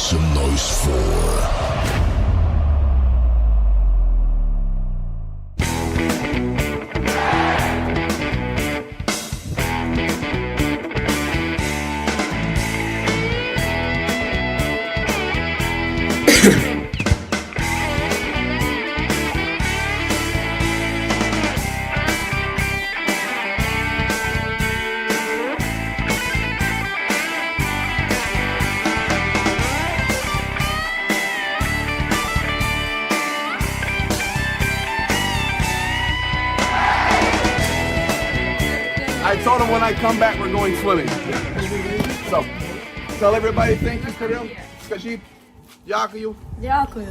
some noise for... I told him when I come back we're going swimming. So, tell everybody thank you, Kirill. Скажи, дякую. Дякую.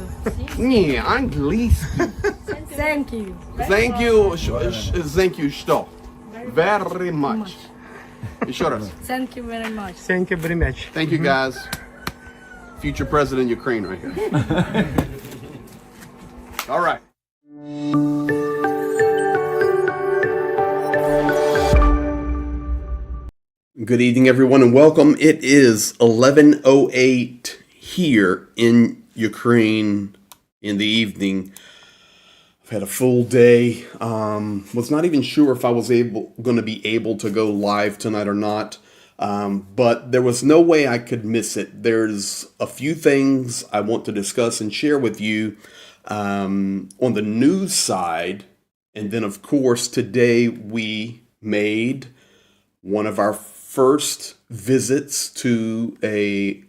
Не, английский. Thank you. Thank you, thank you, что? Very much. Еще раз. Thank you very much. Thank you very much. Thank you, guys. Future president of Ukraine right here. All right. Good evening, everyone, and welcome. It is 11:08 here in Ukraine in the evening. I've had a full day. Was not even sure if I was going to be able to go live tonight or not, but there was no way I could miss it. There's a few things I want to discuss and share with you on the news side, and then, of course, today we made one of our first visits to a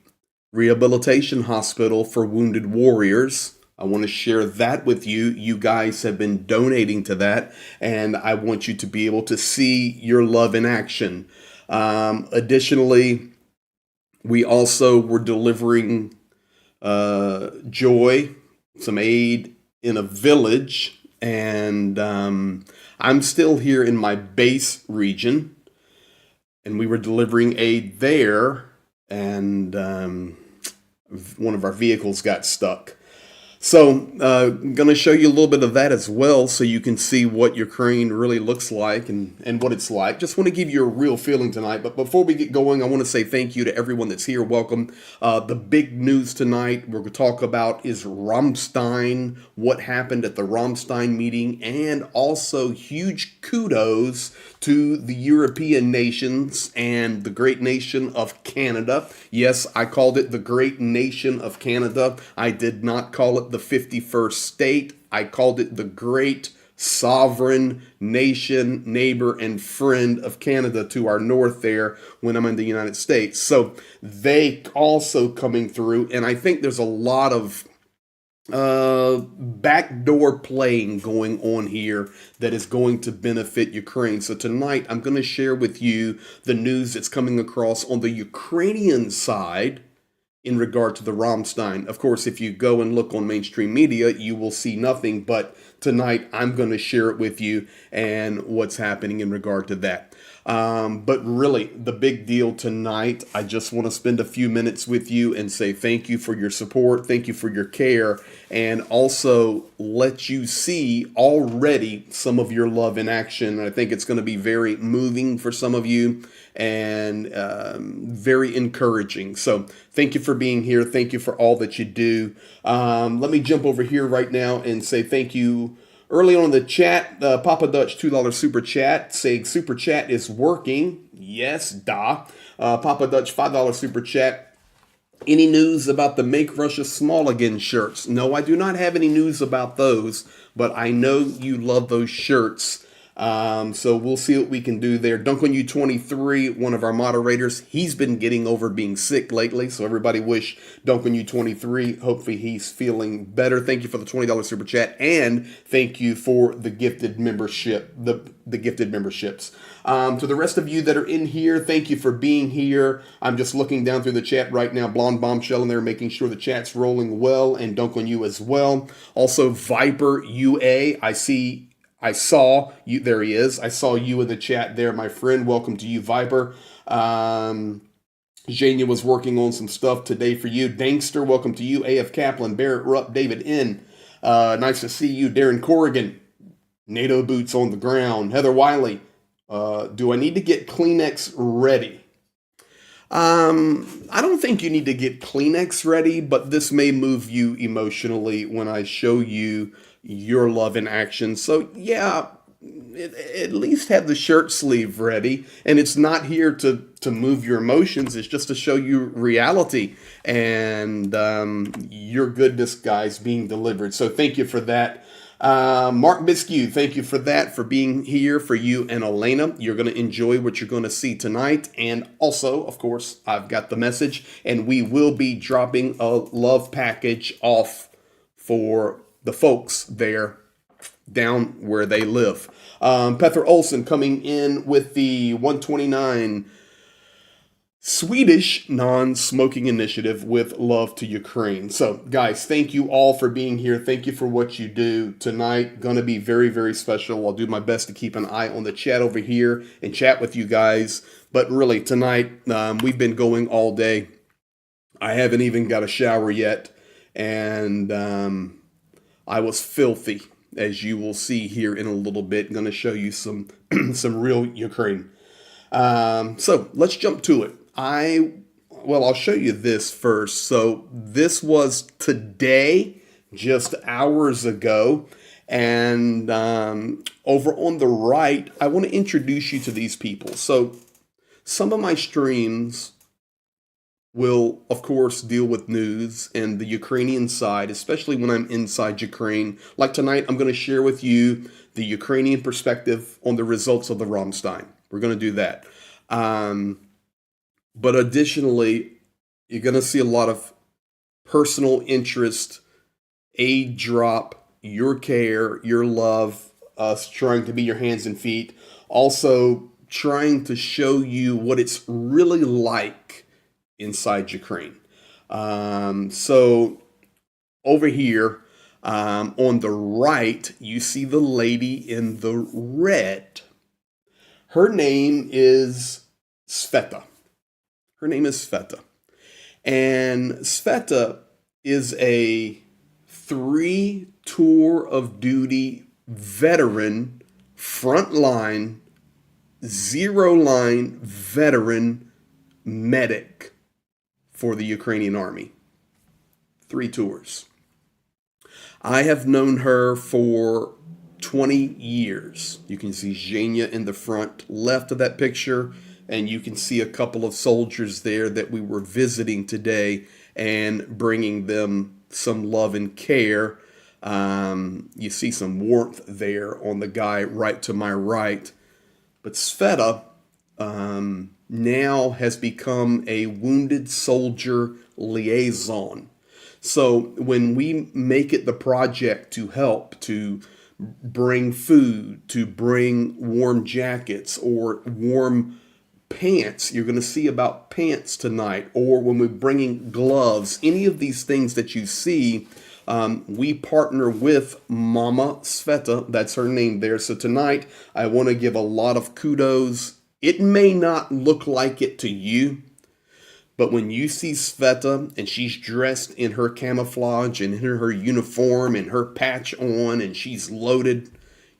rehabilitation hospital for wounded warriors. I want to share that with you. You guys have been donating to that, and I want you to be able to see your love in action. Additionally, we also were delivering joy, some aid in a village, and I'm still here in my base region. And we were delivering aid there, and one of our vehicles got stuck. So I'm going to show you a little bit of that as well, so you can see what Ukraine really looks like and what it's like. Just want to give you a real feeling tonight. But before we get going, I want to say thank you to everyone that's here. Welcome. The big news tonight we're going to talk about is Rammstein, what happened at the Rammstein meeting, and also huge kudos to the European nations and the great nation of Canada. Yes, I called it the great nation of Canada. I did not call it the 51st state. I called it the great sovereign nation, neighbor, and friend of Canada to our north there when I'm in the United States. So they also coming through, and I think there's a lot of backdoor playing going on here that is going to benefit Ukraine. So tonight I'm going to share with you the news that's coming across on the Ukrainian side in regard to the Rammstein. Of course, if you go and look on mainstream media, you will see nothing, but tonight I'm going to share it with you and what's happening in regard to that. But really, the big deal tonight, I just want to spend a few minutes with you and say thank you for your support, thank you for your care, and also let you see already some of your love in action. I think it's going to be very moving for some of you and very encouraging. So thank you for being here. Thank you for all that you do. Let me jump over here right now and say thank you. Early on in the chat, Papa Dutch $2 super chat saying super chat is working. Yes, da. Papa Dutch $5 super chat. Any news about the Make Russia Small Again shirts? No, I do not have any news about those, but I know you love those shirts. So we'll see what we can do there. DuncanU23, one of our moderators, he's been getting over being sick lately. So everybody wish DuncanU23, hopefully he's feeling better. Thank you for the $20 super chat, and thank you for the gifted membership, the gifted memberships. To the rest of you that are in here, thank you for being here. I'm just looking down through the chat right now. Blonde Bombshell in there, making sure the chat's rolling well, and DuncanU as well. Also, Viper UA, I saw you. There he is. I saw you in the chat there, my friend. Welcome to you, Viper. Jania was working on some stuff today for you. Dankster, welcome to you. AF Kaplan, Barrett Rupp, David N. Nice to see you. Darren Corrigan, NATO boots on the ground. Heather Wiley, do I need to get Kleenex ready? I don't think you need to get Kleenex ready, but this may move you emotionally when I show you your love in action. So, yeah, at least have the shirt sleeve ready. And it's not here to move your emotions, it's just to show you reality and your goodness, guys, being delivered. So, thank you for that. Mark Biscu, thank you for that, for being here, for you and Elena. You're going to enjoy what you're going to see tonight. And also, of course, I've got the message, and we will be dropping a love package off for the folks there down where they live. Pether Olson coming in with the 129 Swedish non-smoking initiative with love to Ukraine. So, guys, thank you all for being here. Thank you for what you do tonight. Going to be very, very special. I'll do my best to keep an eye on the chat over here and chat with you guys. But really, tonight, we've been going all day. I haven't even got a shower yet. And I was filthy, as you will see here in a little bit. Going to show you some real Ukraine. So let's jump to it. I'll show you this first. So this was today, just hours ago. And over on the right, I want to introduce you to these people. So some of my streams will, of course, deal with news and the Ukrainian side, especially when I'm inside Ukraine. Like tonight, I'm going to share with you the Ukrainian perspective on the results of the Rammstein. We're going to do that. But additionally, you're going to see a lot of personal interest, aid drop, your care, your love, us trying to be your hands and feet. Also, trying to show you what it's really like inside Ukraine. So over here on the right, you see the lady in the red. Her name is Sveta. Her name is Sveta. And Sveta is a 3 tour of duty veteran, frontline, zero line veteran medic for the Ukrainian army. 3 tours. I have known her for 20 years. You can see Zhenya in the front left of that picture, and you can see a couple of soldiers there that we were visiting today and bringing them some love and care. You see some warmth there on the guy right to my right. But Sveta now has become a wounded soldier liaison. So when we make it the project to help, to bring food, to bring warm jackets or warm pants, you're going to see about pants tonight, or when we're bringing gloves, any of these things that you see, we partner with Mama Sveta. That's her name there. So tonight, I want to give a lot of kudos. It may not look like it to you, but when you see Sveta and she's dressed in her camouflage and in her uniform and her patch on and she's loaded,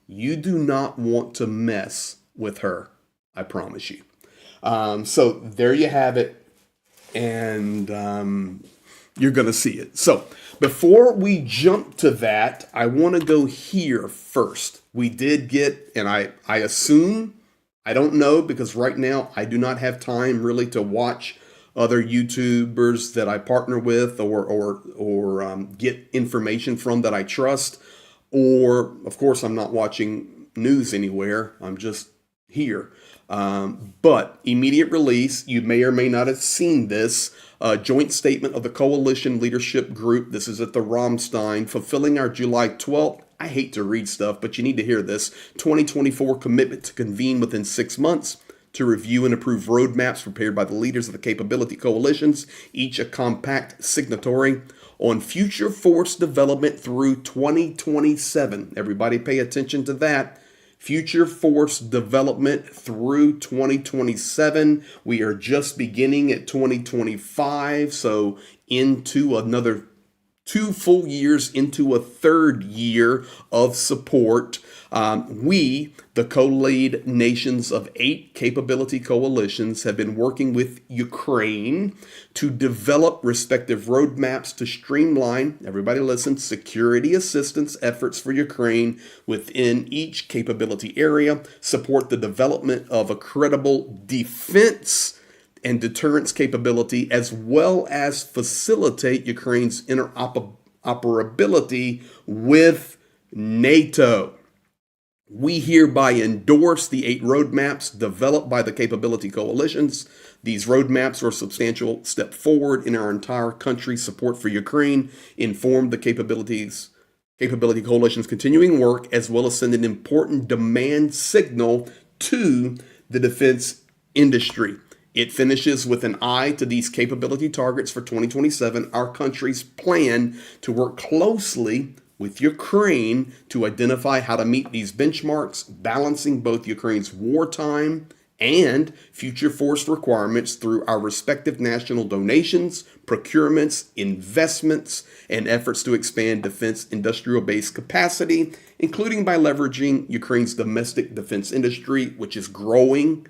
you do not want to mess with her. I promise you. So there you have it. And you're going to see it. So before we jump to that, I want to go here first. We did get, and I assume, I don't know, because right now I do not have time really to watch other YouTubers that I partner with or get information from that I trust. Or, of course, I'm not watching news anywhere. I'm just here. But immediate release, you may or may not have seen this, joint statement of the Coalition Leadership Group. This is at the Rammstein, fulfilling our July 12th. I hate to read stuff, but you need to hear this. 2024 commitment to convene within 6 months to review and approve roadmaps prepared by the leaders of the capability coalitions, each a compact signatory on future force development through 2027. Everybody pay attention to that. Future force development through 2027. We are just beginning at 2025, so into another 2 full years into a 3rd year of support. We, the co-lead nations of 8 capability coalitions, have been working with Ukraine to develop respective roadmaps to streamline, everybody listen, security assistance efforts for Ukraine within each capability area, support the development of a credible defense and deterrence capability, as well as facilitate Ukraine's interoperability with NATO. We hereby endorse the 8 roadmaps developed by the capability coalitions. These roadmaps are a substantial step forward in our entire country's support for Ukraine, inform the capability coalition's continuing work, as well as send an important demand signal to the defense industry. It finishes with an eye to these capability targets for 2027. Our country's plan to work closely with Ukraine to identify how to meet these benchmarks, balancing both Ukraine's wartime and future force requirements through our respective national donations, procurements, investments, and efforts to expand defense industrial base capacity, including by leveraging Ukraine's domestic defense industry, which is growing.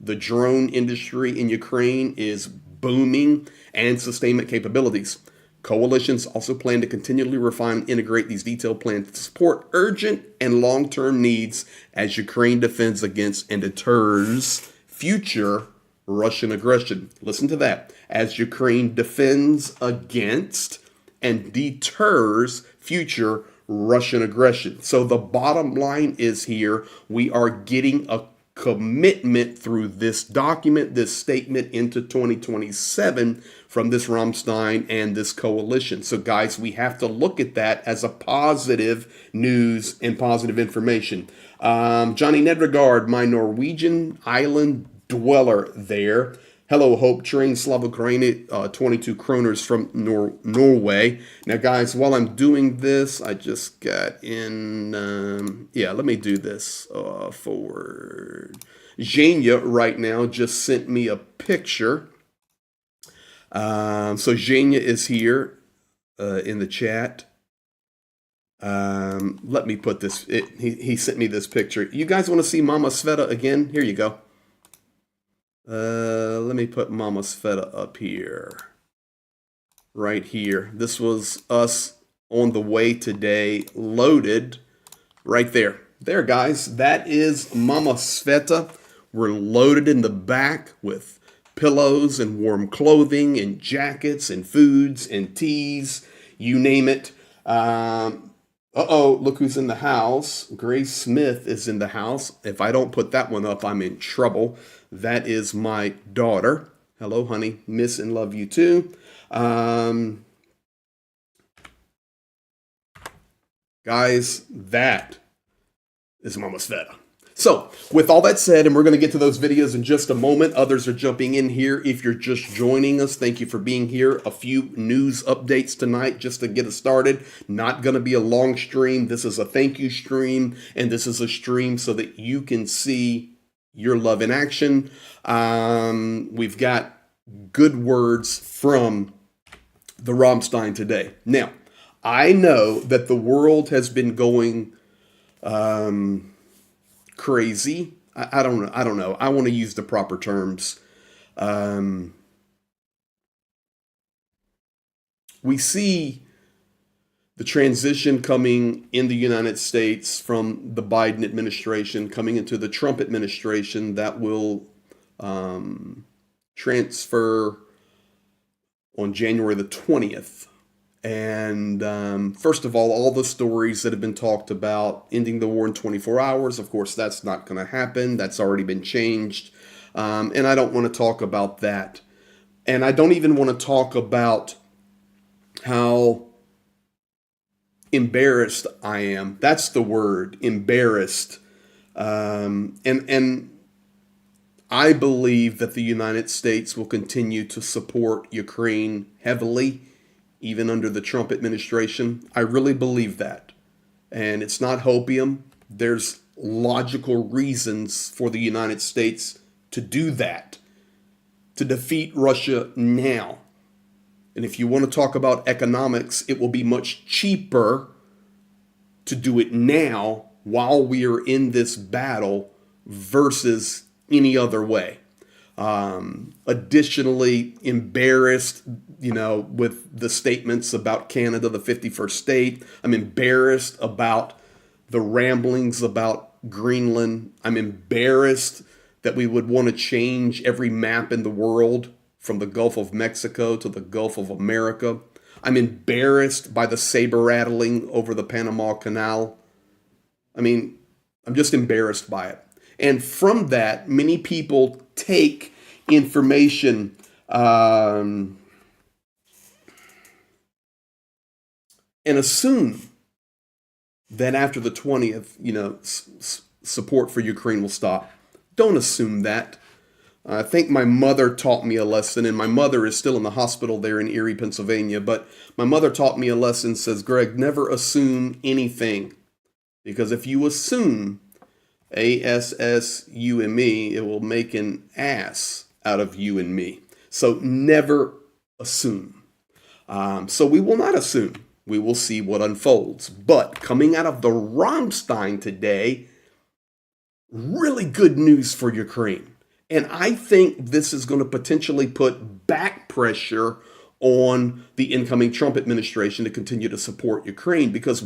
The drone industry in Ukraine is booming, and sustainment capabilities. Coalitions also plan to continually refine and integrate these detailed plans to support urgent and long-term needs as Ukraine defends against and deters future Russian aggression. Listen to that. As Ukraine defends against and deters future Russian aggression. So the bottom line is here, we are getting a commitment through this document, this statement into 2027 from this Rammstein and this coalition. So guys, we have to look at that as a positive news and positive information. Johnny Nedregard, my Norwegian island dweller there. Hello, Hope Train, Slava Ukraine, 22 kroners from Norway. Now, guys, while I'm doing this, I just got in, let me do this forward. Zhenya right now just sent me a picture. So Zhenya is here in the chat. Let me put this, he sent me this picture. You guys want to see Mama Sveta again? Here you go. Let me put Mama Sveta up here. Right here. This was us on the way today, loaded right there. There, guys. That is Mama Sveta. We're loaded in the back with pillows and warm clothing and jackets and foods and teas, you name it. Look who's in the house. Grace Smith is in the house. If I don't put that one up, I'm in trouble. That is my daughter. Hello, honey. Miss and love you too. Guys, that is Mama Sveta. So, with all that said, and we're going to get to those videos in just a moment. Others are jumping in here. If you're just joining us, thank you for being here. A few news updates tonight just to get us started. Not going to be a long stream. This is a thank you stream, and this is a stream so that you can see your love in action. We've got good words from the Rammstein today. Now, I know that the world has been going crazy. I don't know. I want to use the proper terms. We see the transition coming in the United States from the Biden administration coming into the Trump administration that will transfer on January the 20th. And first of all the stories that have been talked about, ending the war in 24 hours, of course, that's not going to happen. That's already been changed. And I don't want to talk about that. And I don't even want to talk about how embarrassed I am. That's the word, embarrassed. And I believe that the United States will continue to support Ukraine heavily, even under the Trump administration. I really believe that. And it's not hopium. There's logical reasons for the United States to do that, to defeat Russia now. And if you want to talk about economics, it will be much cheaper to do it now while we are in this battle versus any other way. Additionally, embarrassed, with the statements about Canada, the 51st state. I'm embarrassed about the ramblings about Greenland. I'm embarrassed that we would want to change every map in the world from the Gulf of Mexico to the Gulf of America. I'm embarrassed by the saber rattling over the Panama Canal. I'm just embarrassed by it. And from that, many people take information and assume that after the 20th, support for Ukraine will stop. Don't assume that. I think my mother taught me a lesson, and my mother is still in the hospital there in Erie, Pennsylvania, but my mother taught me a lesson, says, Greg, never assume anything. Because if you assume, A-S-S-U-M-E, it will make an ass out of you and me. So never assume. So we will not assume. We will see what unfolds. But coming out of the Rammstein today, really good news for Ukraine. And I think this is going to potentially put back pressure on the incoming Trump administration to continue to support Ukraine because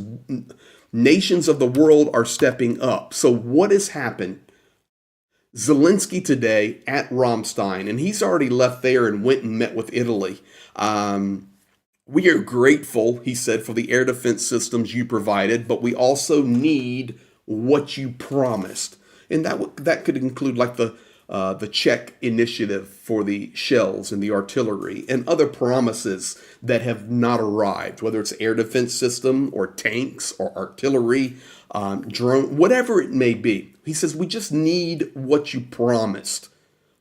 nations of the world are stepping up. So what has happened? Zelensky today at Rammstein, and he's already left there and went and met with Italy. We are grateful, he said, for the air defense systems you provided, but we also need what you promised. And that could include like the Czech initiative for the shells and the artillery and other promises that have not arrived, whether it's air defense system or tanks or artillery, drone, whatever it may be. He says, we just need what you promised.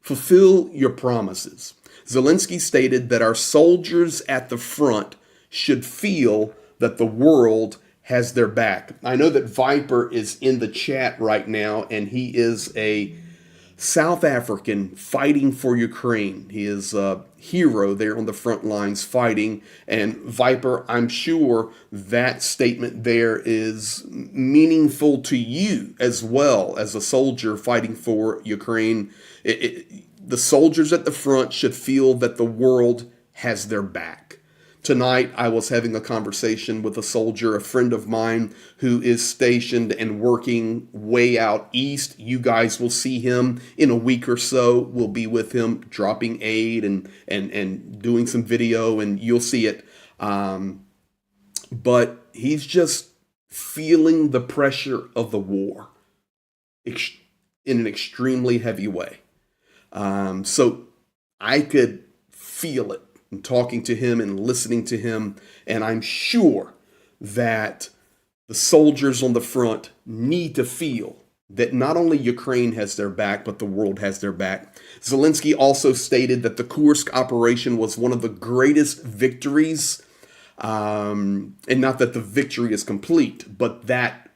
Fulfill your promises. Zelensky stated that our soldiers at the front should feel that the world has their back. I know that Viper is in the chat right now, and he is a South African fighting for Ukraine. He is a hero there on the front lines fighting. And Viper, I'm sure that statement there is meaningful to you as well as a soldier fighting for Ukraine. The soldiers at the front should feel that the world has their back. Tonight, I was having a conversation with a soldier, a friend of mine who is stationed and working way out east. You guys will see him in a week or so. We'll be with him dropping aid and doing some video, and you'll see it. But he's just feeling the pressure of the war in an extremely heavy way. So I could feel it. Talking to him and listening to him, and I'm sure that the soldiers on the front need to feel that not only Ukraine has their back, but the world has their back. Zelensky also stated that the Kursk operation was one of the greatest victories, and not that the victory is complete, but that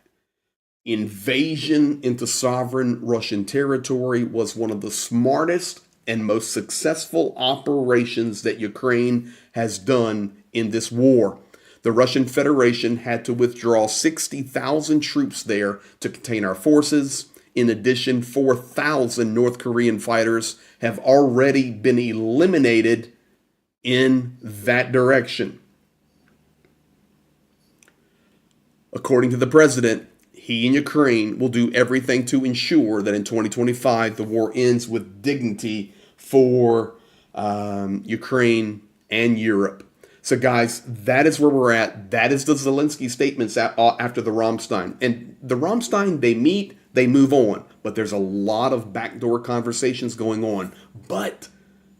invasion into sovereign Russian territory was one of the smartest and most successful operations that Ukraine has done in this war. The Russian Federation had to withdraw 60,000 troops there to contain our forces. In addition, 4,000 North Korean fighters have already been eliminated in that direction. According to the president, he and Ukraine will do everything to ensure that in 2025 the war ends with dignity for Ukraine and Europe. So guys, that is where we're at. That is the Zelensky statements after the Rammstein. And the Rammstein, they meet, they move on. But there's a lot of backdoor conversations going on. But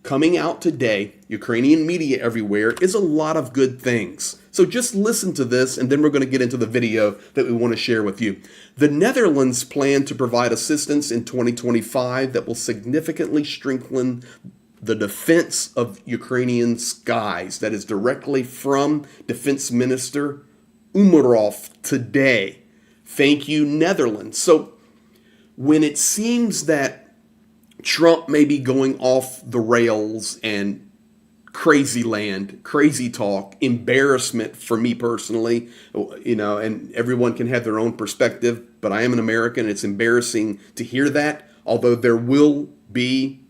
coming out today, Ukrainian media everywhere, is a lot of good things. So just listen to this, and then we're going to get into the video that we want to share with you. The Netherlands plan to provide assistance in 2025 that will significantly strengthen the defense of Ukrainian skies. That is directly from Defense Minister Umarov today. Thank you, Netherlands. So when it seems that Trump may be going off the rails and crazy land, crazy talk, embarrassment for me personally, and everyone can have their own perspective, but I am an American. It's embarrassing to hear that, although there will be,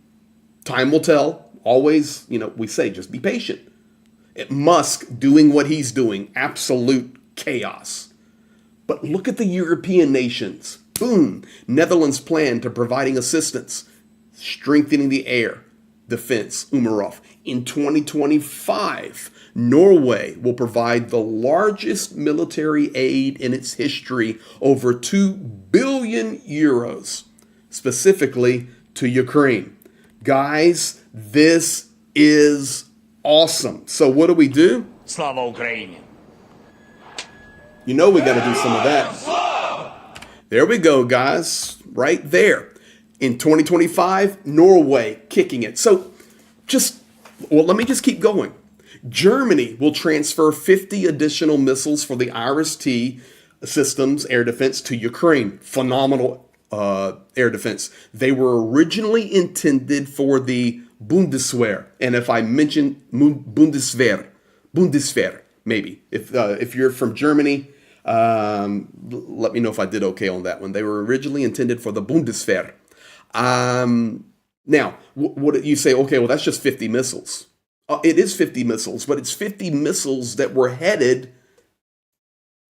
time will tell, always, we say, just be patient. Musk doing what he's doing, absolute chaos. But look at the European nations. Boom, Netherlands plan to providing assistance, strengthening the air defense, Umarov. In 2025, Norway will provide the largest military aid in its history, over 2 billion euros, specifically to Ukraine. Guys, this is awesome. So what do? Slava Ukraini. We got to do some of that. There we go, guys, right there. In 2025, Norway kicking it. So let me just keep going. Germany will transfer 50 additional missiles for the Iris-T systems air defense to Ukraine. Phenomenal air defense. They were originally intended for the Bundeswehr. And if I mention Bundeswehr, maybe. If you're from Germany, let me know if I did okay on that one. They were originally intended for the Bundeswehr. Now, what you say, okay, well, that's just 50 missiles. It is 50 missiles, but it's 50 missiles that were headed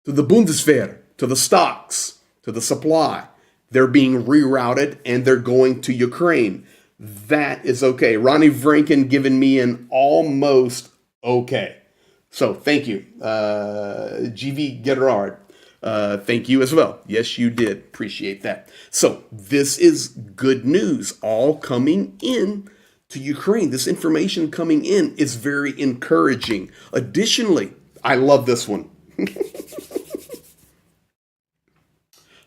to the Bundeswehr, to the stocks, to the supply. They're being rerouted and they're going to Ukraine. That is okay. Ronnie Vranken giving me an almost okay. So thank you. GV Gerard. Thank you as well. Yes, you did. Appreciate that. So this is good news all coming in to Ukraine. This information coming in is very encouraging. Additionally, I love this one.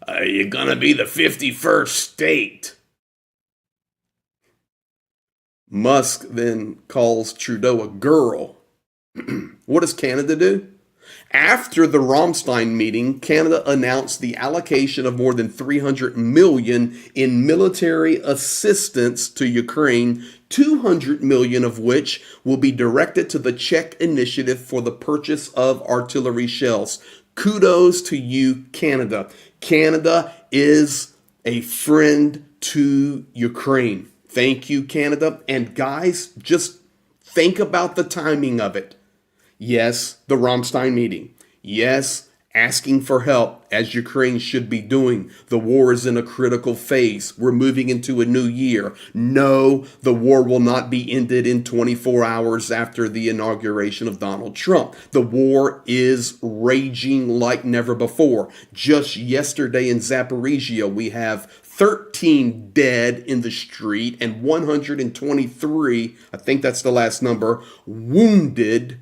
Are you going to be the 51st state? Musk then calls Trudeau a girl. What does Canada do? After the Rammstein meeting, Canada announced the allocation of more than $300 million in military assistance to Ukraine, $200 million of which will be directed to the Czech initiative for the purchase of artillery shells. Kudos to you, Canada. Canada is a friend to Ukraine. Thank you, Canada. And guys, just think about the timing of it. Yes, the Rammstein meeting. Yes, asking for help, as Ukraine should be doing. The war is in a critical phase. We're moving into a new year. No, the war will not be ended in 24 hours after the inauguration of Donald Trump. The war is raging like never before. Just yesterday in Zaporizhia, we have 13 dead in the street and 123, I think that's the last number, wounded.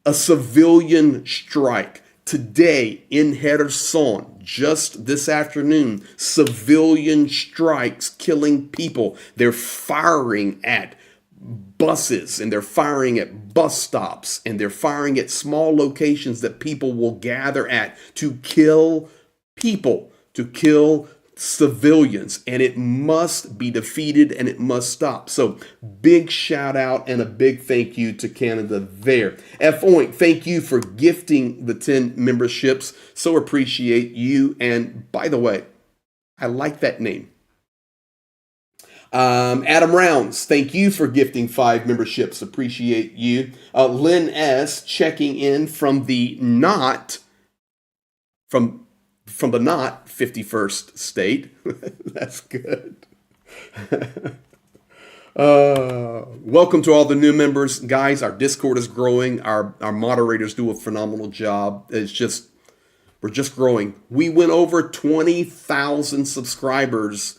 A civilian strike today in Kherson, just this afternoon, civilian strikes killing people. They're firing at buses and they're firing at bus stops and they're firing at small locations that people will gather at to kill people, to kill civilians, and it must be defeated and it must stop. So big shout out and a big thank you to Canada there. F. Oink, thank you for gifting the 10 memberships. So appreciate you. And by the way, I like that name. Adam Rounds, thank you for gifting 5 memberships. Appreciate you. Lynn S. checking in from the not 51st state. That's good. Welcome to all the new members. Guys, our Discord is growing. Our moderators do a phenomenal job. We're just growing. We went over 20,000 subscribers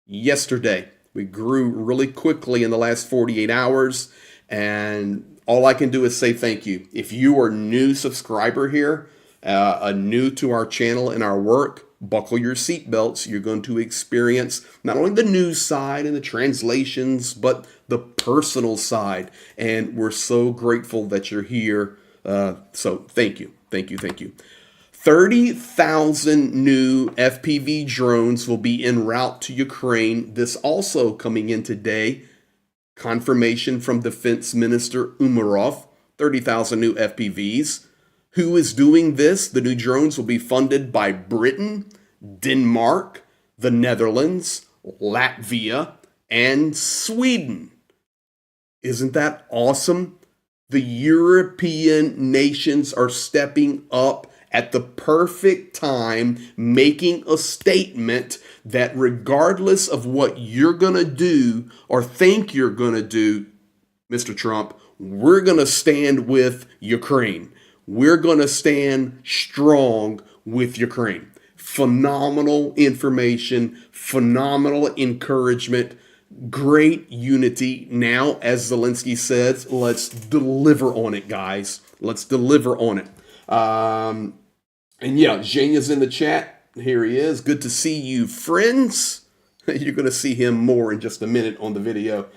yesterday. We grew really quickly in the last 48 hours. And all I can do is say thank you. If you are a new subscriber here, new to our channel and our work, buckle your seatbelts. You're going to experience not only the news side and the translations, but the personal side. And we're so grateful that you're here. So thank you. 30,000 new FPV drones will be en route to Ukraine. This also coming in today. confirmation from Defense Minister Umarov, 30,000 new FPVs. Who is doing this? The new drones will be funded by Britain, Denmark, the Netherlands, Latvia, and Sweden. Isn't that awesome? The European nations are stepping up at the perfect time, making a statement that regardless of what you're going to do or think you're going to do, Mr. Trump, we're going to stand with Ukraine. We're going to stand strong with Ukraine. Phenomenal information, phenomenal encouragement, great unity. Now, as Zelensky says, let's deliver on it, guys. Let's deliver on it. And yeah, Zhenya's in the chat. Here he is. Good to see you, friends. You're going to see him more in just a minute on the video.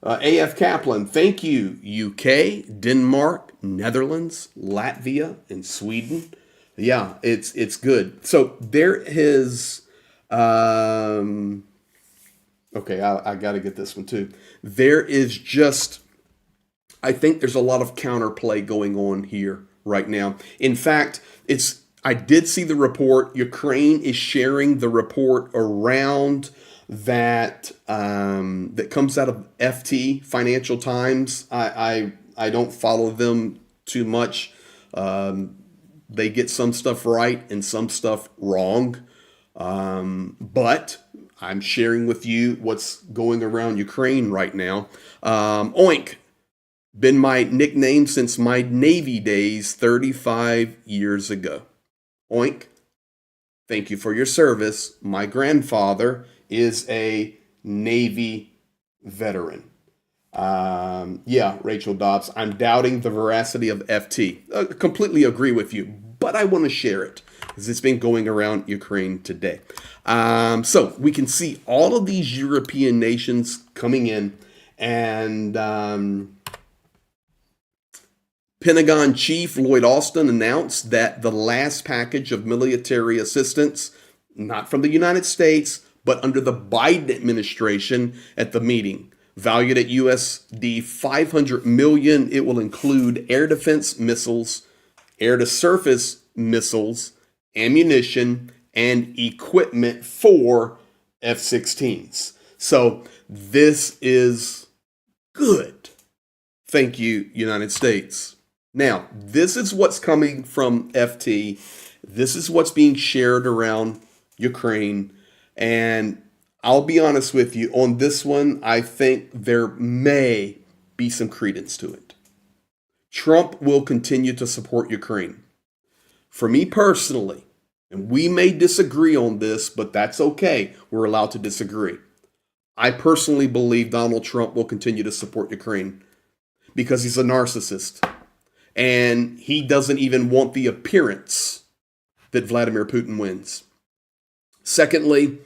AF Kaplan, thank you. UK, Denmark, Netherlands, Latvia, and Sweden. Yeah, it's good. So there is, okay, I got to get this one too. There is just, I think there's a lot of counterplay going on here right now. In fact, I did see the report. Ukraine is sharing the report around that that comes out of FT, Financial Times. I don't follow them too much. They get some stuff right and some stuff wrong. But I'm sharing with you what's going around Ukraine right now. Oink. Been my nickname since my Navy days 35 years ago. Oink. Thank you for your service. My grandfather is a Navy veteran. Yeah, Rachel Dobbs, I'm doubting the veracity of FT. Completely agree with you, but I want to share it because it's been going around Ukraine today. So we can see all of these European nations coming in, and Pentagon Chief Lloyd Austin announced that the last package of military assistance, not from the United States, but under the Biden administration at the meeting, valued at USD 500 million. It will include air defense missiles, air-to-surface missiles, ammunition, and equipment for F-16s. So this is good. Thank you, United States. Now, this is what's coming from FT. This is what's being shared around Ukraine. And I'll be honest with you, on this one, I think there may be some credence to it. Trump will continue to support Ukraine. For me personally, and we may disagree on this, but that's okay. We're allowed to disagree. I personally believe Donald Trump will continue to support Ukraine because he's a narcissist. And he doesn't even want the appearance that Vladimir Putin wins. Secondly,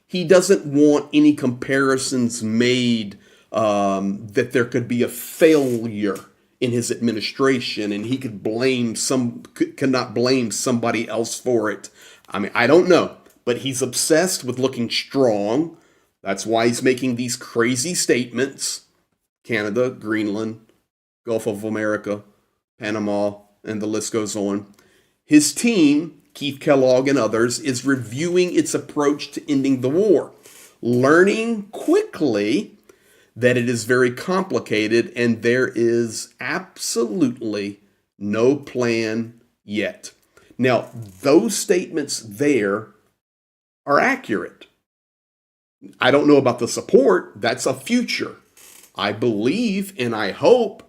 he doesn't want any comparisons made that there could be a failure in his administration and he cannot blame somebody else for it. I mean, I don't know, but he's obsessed with looking strong. That's why he's making these crazy statements. Canada, Greenland, Gulf of America, Panama, and the list goes on. His team, Keith Kellogg and others, is reviewing its approach to ending the war, learning quickly that it is very complicated and there is absolutely no plan yet. Now, those statements there are accurate. I don't know about the support. That's a future. I believe and I hope,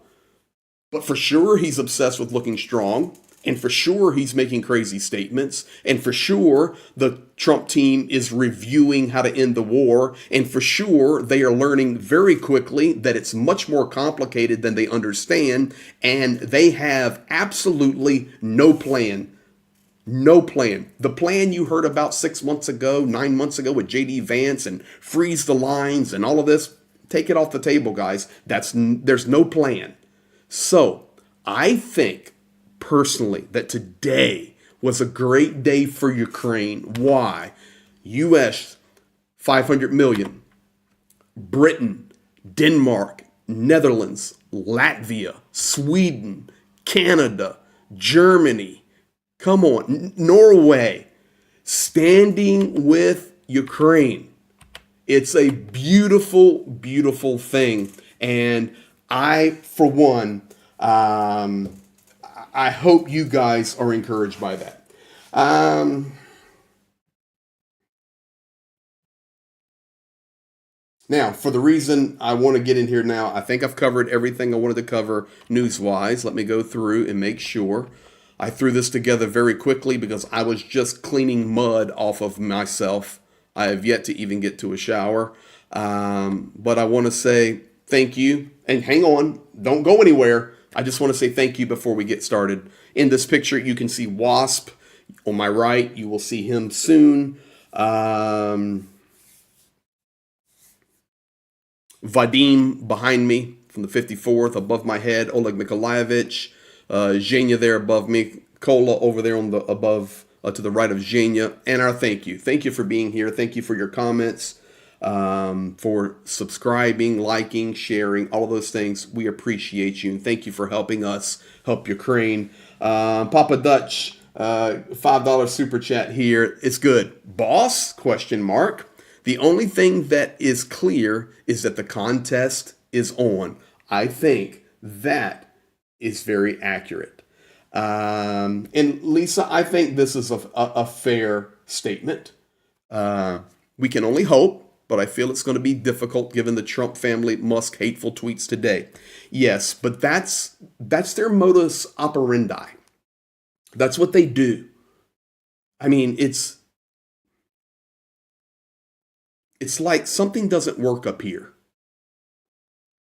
but for sure he's obsessed with looking strong. And for sure, he's making crazy statements. And for sure, the Trump team is reviewing how to end the war. And for sure, they are learning very quickly that it's much more complicated than they understand. And they have absolutely no plan. No plan. The plan you heard about 6 months ago, 9 months ago with J.D. Vance and freeze the lines and all of this, take it off the table, guys. There's no plan. So I think personally that today was a great day for Ukraine. Why? US 500 million. Britain, Denmark, Netherlands, Latvia, Sweden, Canada, Germany, come on, Norway, standing with Ukraine. It's a beautiful, beautiful thing. And I, for one, I hope you guys are encouraged by that. Now, for the reason I want to get in here now, I think I've covered everything I wanted to cover news-wise. Let me go through and make sure. I threw this together very quickly because I was just cleaning mud off of myself. I have yet to even get to a shower. But I want to say thank you. And hang on, don't go anywhere. I just want to say thank you before we get started. In this picture, you can see Wasp. On my right, you will see him soon. Vadim behind me from the 54th, above my head. Oleg Nikolaevich. Zhenya there above me. Kola over there on the above to the right of Zhenya. And our thank you. Thank you for being here. Thank you for your comments, for subscribing, liking, sharing, all of those things. We appreciate you. And thank you for helping us help Ukraine. Papa Dutch, $5 super chat here. It's good. Boss? Question mark. The only thing that is clear is that the contest is on. I think that is very accurate. And Lisa, I think this is a fair statement. We can only hope, but I feel it's going to be difficult given the Trump family Musk hateful tweets today. Yes, but that's their modus operandi. That's what they do. I mean, it's like something doesn't work up here.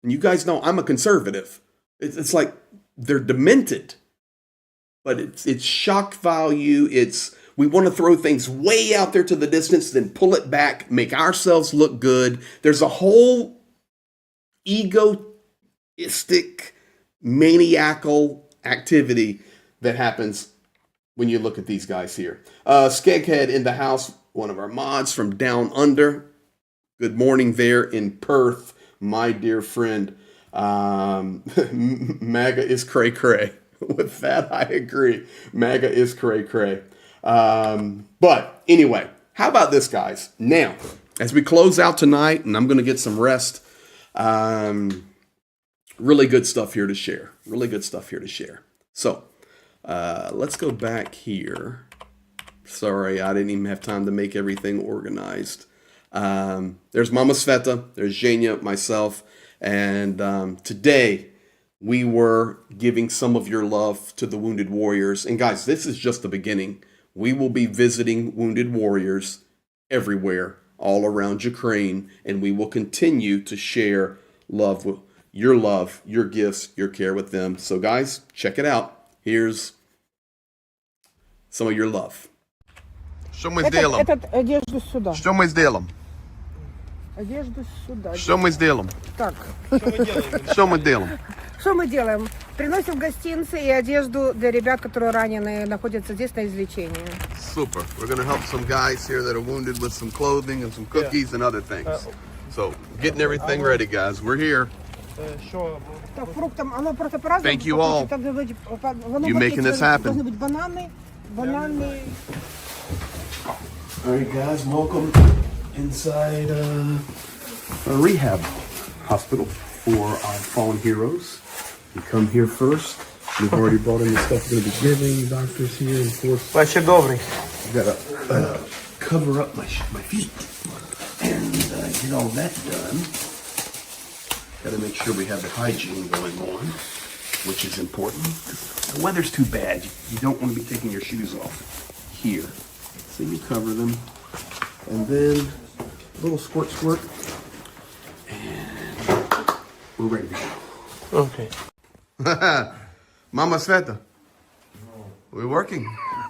And you guys know I'm a conservative. It's like they're demented. But it's shock value. We want to throw things way out there to the distance, then pull it back, make ourselves look good. There's a whole egoistic, maniacal activity that happens when you look at these guys here. Skeghead in the house, one of our mods from down under. Good morning there in Perth, my dear friend. MAGA is cray-cray. With that, I agree. MAGA is cray-cray. But anyway, how about this, guys? Now, as we close out tonight, and I'm going to get some rest, really good stuff here to share. Really good stuff here to share. So, let's go back here. Sorry, I didn't even have time to make everything organized. There's Mama Sveta, there's Zhenya, myself, and today we were giving some of your love to the wounded warriors. And guys, this is just the beginning. We will be visiting wounded warriors everywhere, all around Ukraine, and we will continue to share love, your gifts, your care with them. So guys, check it out. Here's some of your love. Что мы сделаем? Одежду сюда. Что мы сделаем? Одежду сюда. Что мы сделаем? Так. Что мы делаем? Что мы делаем? Приносим гостинцы и одежду для ребят, которые ранены, находятся здесь на излечении. Super. We're going to help some guys here that are wounded with some clothing and some cookies and other things. So, getting everything ready, guys. We're here. Так, фруктам, оно просто по-разному. Thank you all. You making this happen. Должны быть бананы. All right, guys, welcome inside a rehab hospital for our fallen heroes. You come here first. We've already brought in the stuff we're going to be giving. Doctors here, and of course, Вообще добрый. I've got to cover up my feet and get all that done. Got to make sure we have the hygiene going on, which is important. The weather's too bad. You don't want to be taking your shoes off here. So you cover them, and then a little squirt, and we're ready to go. Okay. Mama Sveta. We're working.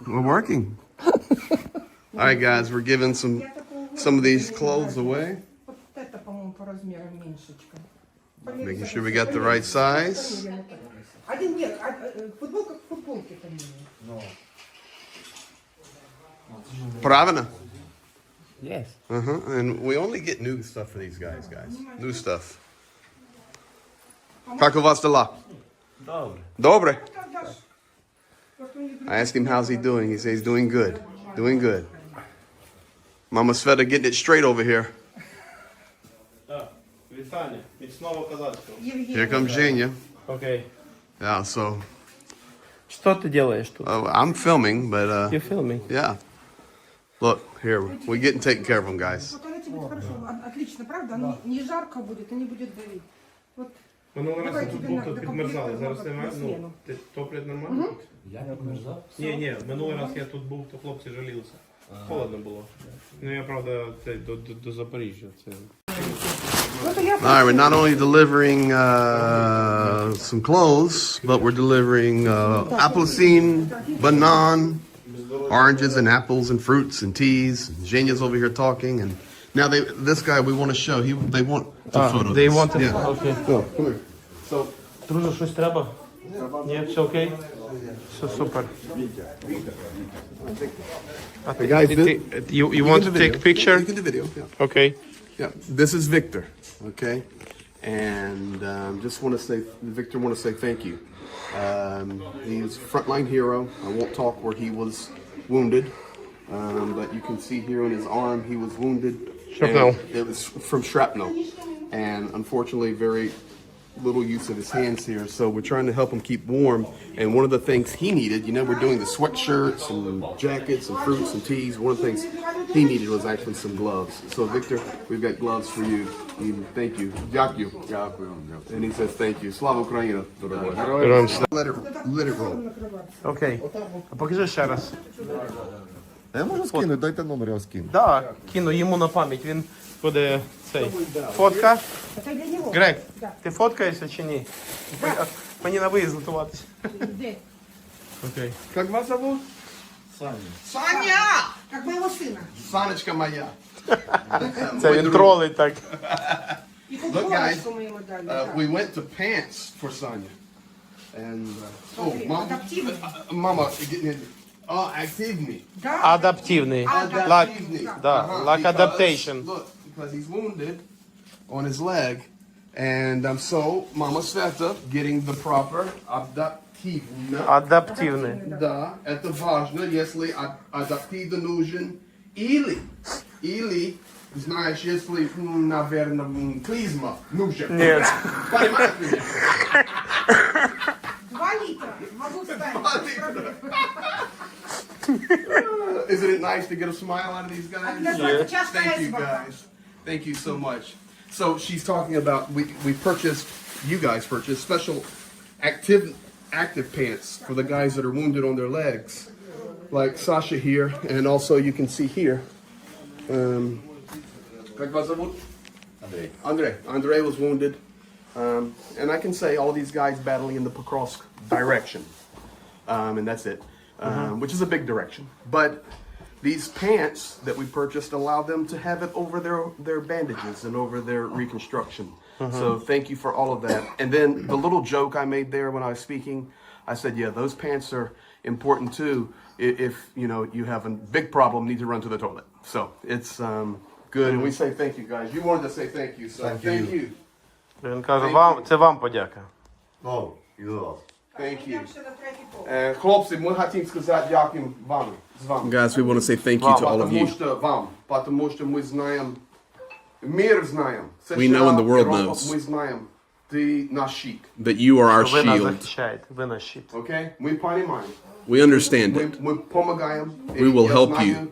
All right, guys, we're giving some of these clothes away. Making sure we got the right size. Правильно? Yes. And we only get new stuff for these guys. New stuff. Как у вас дела? Добре. I asked him how's he doing. He says he's doing good. Doing good. Mama Sveta getting it straight over here. Here comes Zhenya. Okay. Yeah, so Что ты делаешь тут? I'm filming, but You're filming. yeah. Look, here, we're getting taken care of them, guys. В туалете будет хорошо. Отлично, правда? Не жарко будет и не будет давить. Вот. Минулий раз Давай я тут тебе був, на- тут на підмерзали. комп'ютер Зараз на немає. Ну, зміну. топлять нормально тут? Я підмерзав? Ні, минулий раз я тут був, то хлопці жалілися. Холодно було. Ну я, правда, це до Запоріжжя. Це... All right, we're not only delivering some clothes, but we're delivering appelsine, banana, oranges and apples and fruits and teas. Zhenya's over here talking, and now this guy we want to show. They want to photo. They this. want to... Yeah. Окей. So, come here. So, Друже, щось треба? Ні, все окей? Все супер. the guys, You want to take a picture? You can do video. Yeah. Okay. Yeah. This is Victor. Okay. And just want to say, Victor, want to say thank you. He's a frontline hero. I won't talk where he was wounded, but you can see here on his arm he was wounded. Shrapnel. And it was from shrapnel, and unfortunately, very little use of his hands here. So we're trying to help him keep warm. And one of the things he needed, you know, we're doing the sweatshirts and jackets and fruits and teas. One of the things he needed was actually some gloves. So Victor, we've got gloves for you. Thank you. Дякую. And he says thank you. Слава Україна. Let it roll. Окей. А покажи ще раз. Я можу скинути, дайте номер, я скину. Так, кину йому на пам'ять. Він буде цей. Фотка. Это для него. Грег, ти фоткаєшся чи ні? Мені на виїзд готуватися. Где? Окей. Как вас зовут? Саня! Как моего сына. Саночка моя. Це він тролить так. И Look, футболочку мы ему дали. да. we went to pants for Sonya. And, Смотри, mom, адаптивный. mama, getting in. Oh, actively. Да. Адаптивний. Adaptively. Да, like because- adaptation. Look, because he's wounded on his leg. And so, Mama Sveta getting the proper adaptivno. Адаптивний. Да, это важно, если адаптивно нужен. Или, знаешь, если, наверное, клизма нужен. Нет. Понимаешь меня? 2 литра. Могу ставить. Isn't it nice to get a smile out of these guys? Обязательно. Частная Thank you, избака. guys. Thank you so much. So she's talking about we purchased, you guys purchased special active pants for the guys that are wounded on their legs, like Sasha here, and also you can see here. Как вас зовут? Andre. Andre was wounded, and I can say all these guys battling in the Pokrovsk direction, and that's it, which is a big direction, but. These pants that we purchased allow them to have it over their bandages and over their reconstruction. So thank you for all of that. And then the little joke I made there when I was speaking, I said, yeah, those pants are important too. If you know you have a big problem, need to run to the toilet. So it's good. And we say thank you, guys. You wanted to say thank you, so thank you. Він каже, вам, це вам подяка. О, і до вас. Thank you. Идем на третий пол. Хлопці, ми хотим сказати дякую вам. Guys, we want to say thank you to all of you. Потому что мы знаем, мир знаем. We know and the world knows. Мы знаем, ты наш щит. That you are our Ви нас shield. захищаєте, ви наш щит. Okay? Мы понимаем. We understand it. Мы помогаем. We will Я help знаю, you.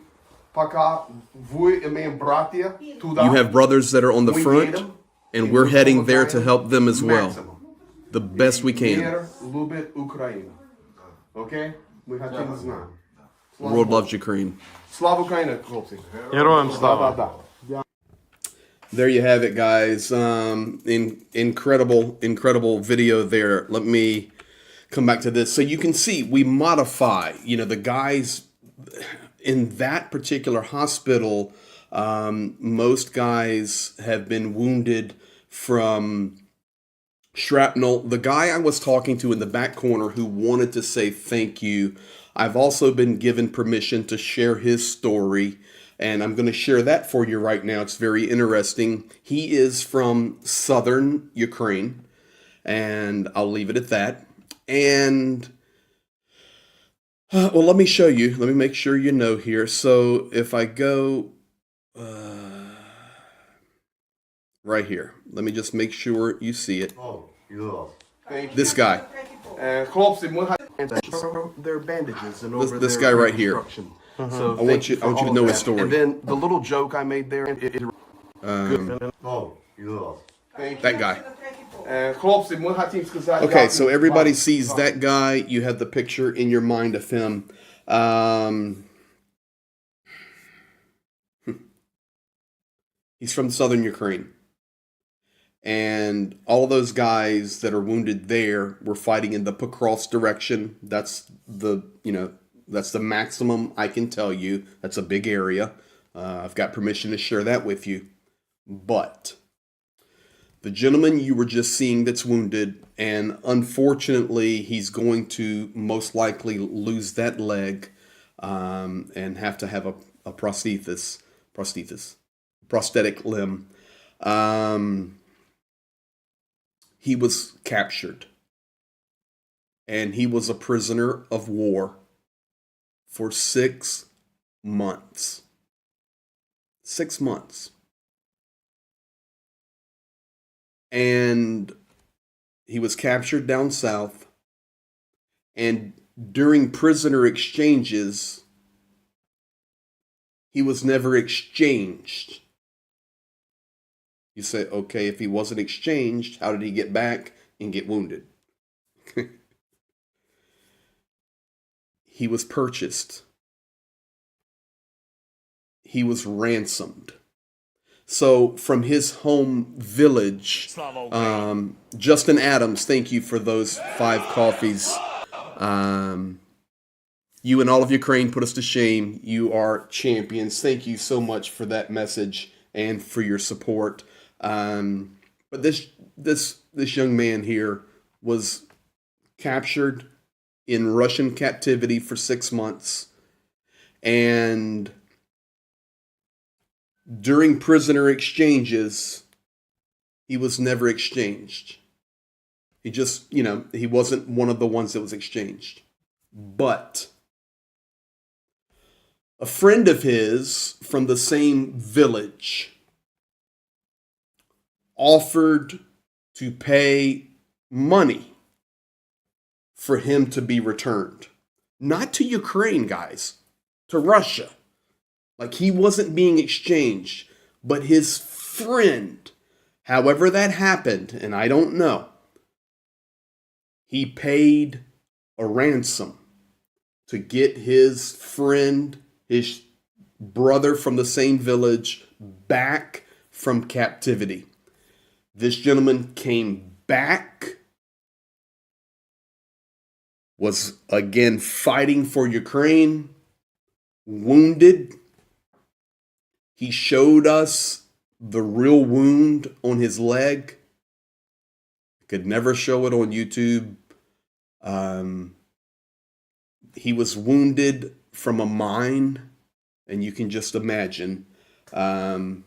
Пока вы имеем братья туда. You have brothers that are on the мы front, едем, and и we're мы heading there to помогаем help them as well, максимум. the best we can. Мир любит Украину. Okay? Мы хотим знать. The world loves Ukraine. Слава Україні, хлопці. Героям слава. Да. There you have it, guys. Incredible video there. Let me come back to this. So you can see we modify, you know, the guys in that particular hospital, most guys have been wounded from shrapnel. The guy I was talking to in the back corner who wanted to say thank you, I've also been given permission to share his story. And I'm going to share that for you right now. It's very interesting. He is from southern Ukraine, and I'll leave it at that. And, well, let me show you. Let me make sure you know here. So if I go right here, let me just make sure you see it. Oh, you lost. Thank you. This guy. Хлопці, ми their bandages and over This their guy right here. reconstruction. So I want you to know his story. And then the little joke I made there. Oh, you lost. Thank you. That guy. Хлопці, ми хотим сказать. Okay, so everybody sees that guy. You have the picture in your mind of him. He's from southern Ukraine. And all of those guys that are wounded there were fighting in the Pokrovsk direction. That's the maximum I can tell you. That's a big area. I've got permission to share that with you. But the gentleman you were just seeing that's wounded, and unfortunately he's going to most likely lose that leg and have to have a prosthetic limb. He was captured, and he was a prisoner of war for 6 months. 6 months. And he was captured down south, and during prisoner exchanges, he was never exchanged. You say, okay, if he wasn't exchanged, how did he get back and get wounded? He was purchased. He was ransomed. So from his home village, Justin Adams, thank you for those 5 coffees. You and all of Ukraine put us to shame. You are champions. Thank you so much for that message and for your support. But this young man here was captured in Russian captivity for 6 months, and during prisoner exchanges, he was never exchanged. He just, he wasn't one of the ones that was exchanged. But a friend of his from the same village offered to pay money for him to be returned. Not to Ukraine, guys, to Russia. Like, he wasn't being exchanged, but his friend, however that happened, and I don't know, he paid a ransom to get his friend, his brother from the same village, back from captivity. This gentleman came back, was again fighting for Ukraine, wounded. He showed us the real wound on his leg. Could never show it on YouTube. He was wounded from a mine, and you can just imagine the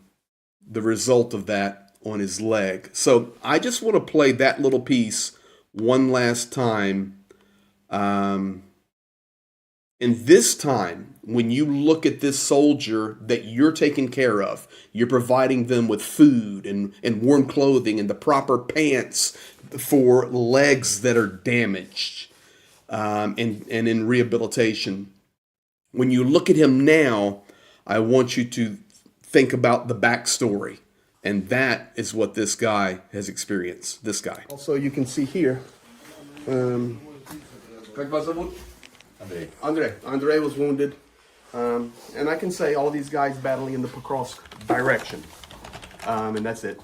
result of that on his leg. So I just want to play that little piece one last time. And this time, when you look at this soldier that you're taking care of, you're providing them with food and warm clothing and the proper pants for legs that are damaged and in rehabilitation. When you look at him now, I want you to think about the backstory. And that is what this guy has experienced. This guy. Also, you can see here. Как вас зовут? Andrei. Andrei was wounded. And I can say all these guys battling in the Pokrovsk direction. And that's it.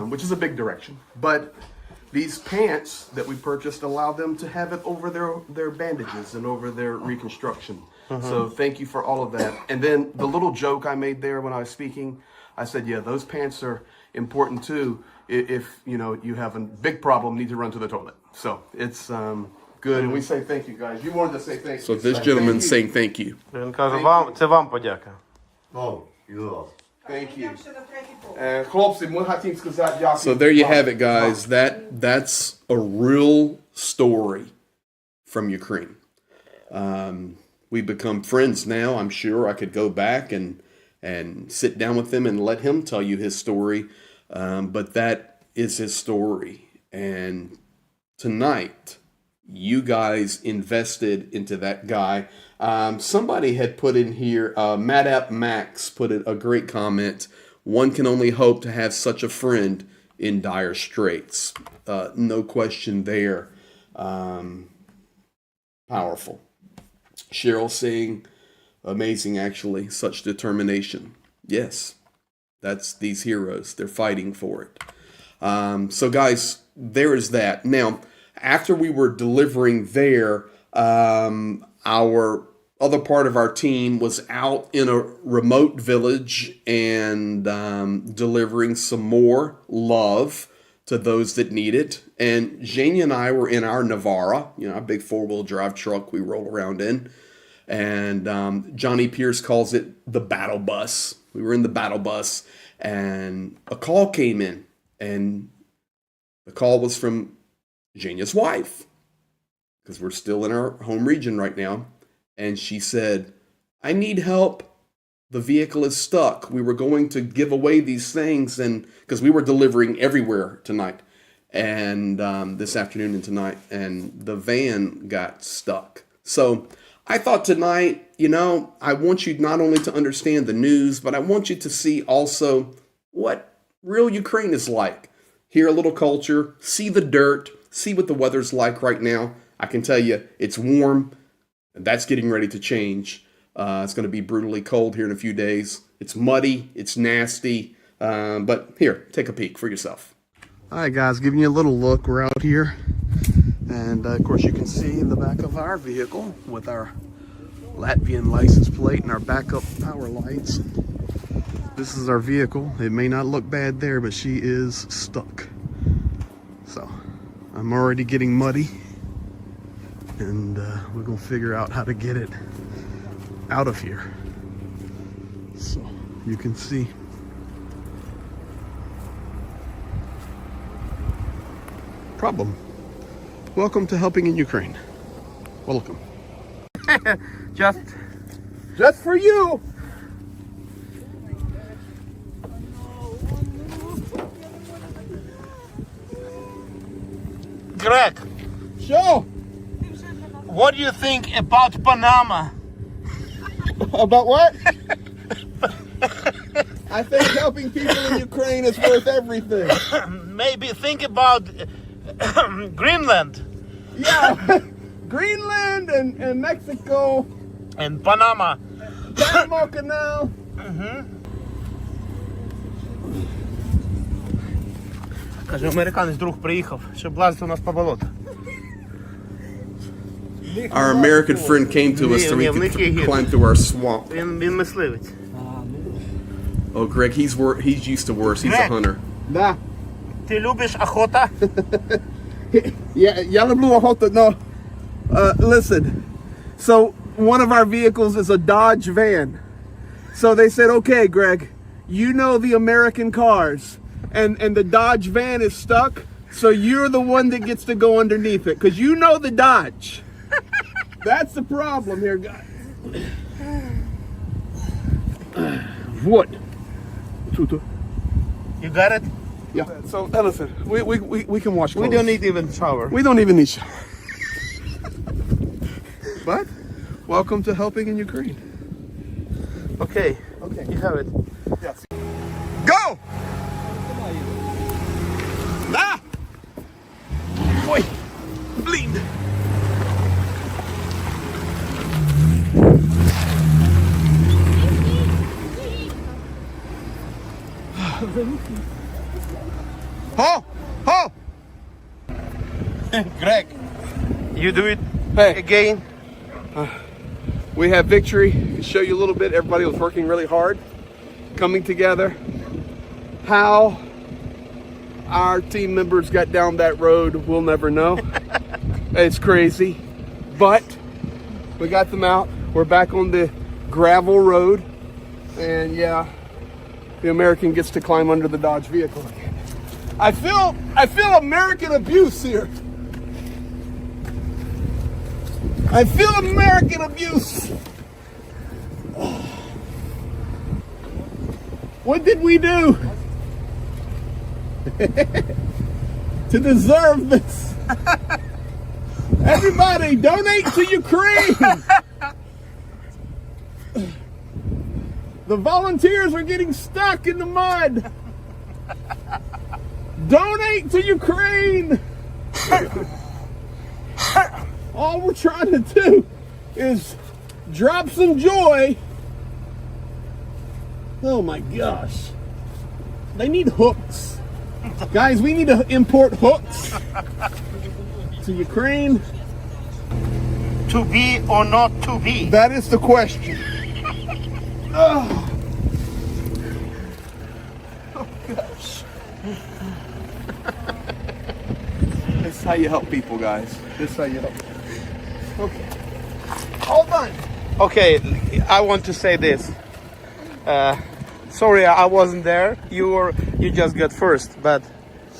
Which is a big direction. But these pants that we purchased allow them to have it over their bandages and over their reconstruction. So thank you for all of that. And then the little joke I made there when I was speaking, I said, yeah, those pants are important too. If you have a big problem, need to run to the toilet. So it's good. And we say thank you, guys. You wanted to say thank you. So this gentleman's saying thank you. Він каже, це вам подяка. O, Juros. Thank you. Хлопці, ми хотим сказать дякую. So there you have it, guys. That's a real story from Ukraine. We've become friends now. I'm sure I could go back and sit down with him and let him tell you his story. But that is his story. And tonight, you guys invested into that guy. Somebody had put in here, Madap Max put in a great comment. One can only hope to have such a friend in dire straits. No question there. Powerful. Cheryl saying, amazing actually, such determination. Yes, that's these heroes. They're fighting for it. So guys, there is that. Now, after we were delivering there, our other part of our team was out in a remote village and delivering some more love to those that need it. And Zhenya and I were in our Navara, our big four-wheel drive truck we roll around in. And Johnny Pierce calls it the battle bus. We were in the battle bus and a call came in. And the call was from Zhenya's wife, because we're still in our home region right now. And she said, I need help. The vehicle is stuck. We were going to give away these things, and because we were delivering everywhere tonight and this afternoon and tonight, and the van got stuck. So I thought tonight, I want you not only to understand the news, but I want you to see also what real Ukraine is like. Hear a little culture, see the dirt, see what the weather's like right now. I can tell you it's warm, and that's getting ready to change. It's going to be brutally cold here in a few days. It's muddy, it's nasty, but here, take a peek for yourself. All right, guys, giving you a little look. We're out here, and of course you can see in the back of our vehicle with our Latvian license plate and our backup power lights. This is our vehicle. It may not look bad there, but she is stuck. So I'm already getting muddy, and we're gonna figure out how to get it out of here. So you can see problem. Welcome to Helping in Ukraine. Welcome. Just for you. Greg, Sure. what do you think about Panama? About what? I think helping people in Ukraine is worth everything. Maybe think about Greenland Yeah. Greenland and Mexico, and Panama. Panama Canal. Каже, американець друг приїхав, щоб лазити у нас по болоту. Our American friend came to us so we could climb through our swamp. Він мисливець. Oh, Greg, he's used to worse. He's a Greg. hunter. Да. Ти любиш охота? Я люблю охоту, no. Listen, so one of our vehicles is a Dodge van. So they said, okay, Greg, you know the American cars, and the Dodge van is stuck, so you're the one that gets to go underneath it, because you know the Dodge. That's the problem here, guys. What? You got it? Yeah. So listen, we can wash clothes. We don't need even shower. We don't even need shower. But welcome to Helping in Ukraine. Okay. Okay. You have it. Yes. Go! Ah! Oi! Bleed! Ho! Ho! Greg, you do it Hey. again. We have victory. To show you a little bit, everybody was working really hard, coming together. How our team members got down that road, we'll never know. It's crazy. But we got them out. We're back on the gravel road. And yeah, the American gets to climb under the Dodge vehicle again. I feel American abuse here. I feel American abuse. What did we do to deserve this? Everybody, donate to Ukraine. The volunteers are getting stuck in the mud. Donate to Ukraine. All we're trying to do is drop some joy. Oh my gosh. They need hooks. Guys, we need to import hooks to Ukraine. To be or not to be? That is the question. Oh gosh. This is how you help people, guys. This is how you help. Okay. All done. Okay, I want to say this. Sorry, I wasn't there. You just got first, but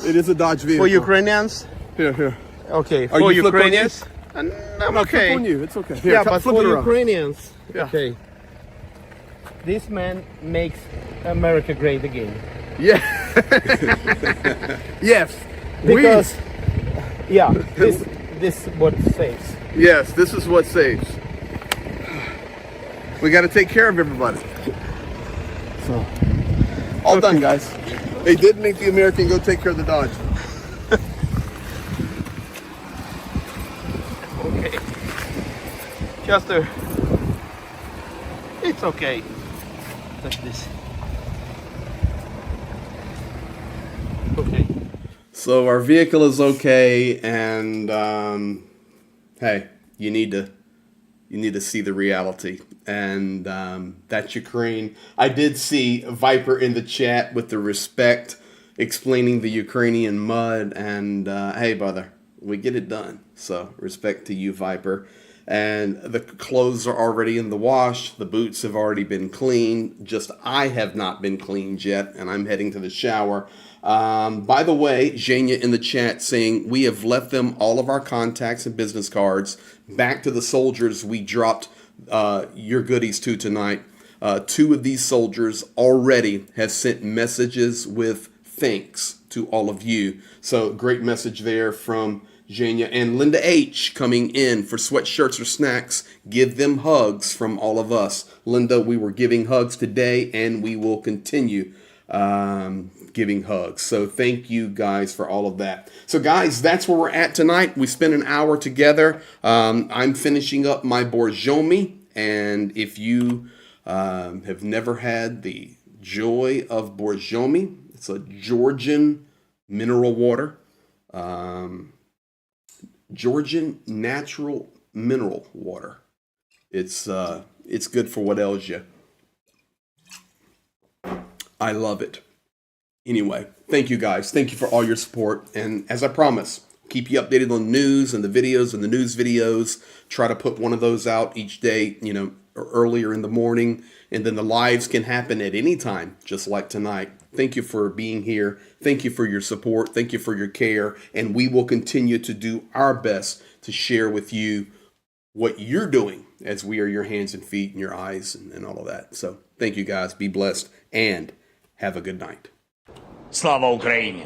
It is a Dodge vehicle. for Ukrainians, Here. okay. Are For you flipped on Ukrainians, I'm No, okay. flip on you. It's okay. Here, Yeah, flip but for it around. Ukrainians, Yeah. okay. This man makes America great again. Yeah. Yes. Because, yeah, this is what saves. Yes, this is what saves. We got to take care of everybody. So, all done, guys. They did make the American go take care of the Dodge. Okay. It's okay. Like this. Okay. So our vehicle is okay, and hey, you need to see the reality, and that's Ukraine. I did see Viper in the chat with the respect, explaining the Ukrainian mud, and hey, brother, we get it done. So respect to you, Viper. And the clothes are already in the wash. The boots have already been cleaned. Just I have not been cleaned yet, and I'm heading to the shower. By the way, Zhenya in the chat saying we have left them all of our contacts and business cards back to the soldiers we dropped your goodies to tonight. 2 of these soldiers already have sent messages with thanks to all of you. So great message there from Zhenya. And Linda H coming in for sweatshirts or snacks. Give them hugs from all of us. Linda, we were giving hugs today, and we will continue giving hugs. So thank you guys for all of that. So guys, that's where we're at tonight. We spent an hour together. I'm finishing up my Borjomi, and if you have never had the joy of Borjomi, it's a Georgian mineral water. Georgian natural mineral water. It's good for what ails you. I love it. Anyway, thank you guys. Thank you for all your support. And as I promised, keep you updated on news and the videos and the news videos. Try to put one of those out each day, earlier in the morning. And then the lives can happen at any time, just like tonight. Thank you for being here. Thank you for your support. Thank you for your care. And we will continue to do our best to share with you what you're doing as we are your hands and feet and your eyes and all of that. So thank you guys. Be blessed and have a good night. Слава Україні!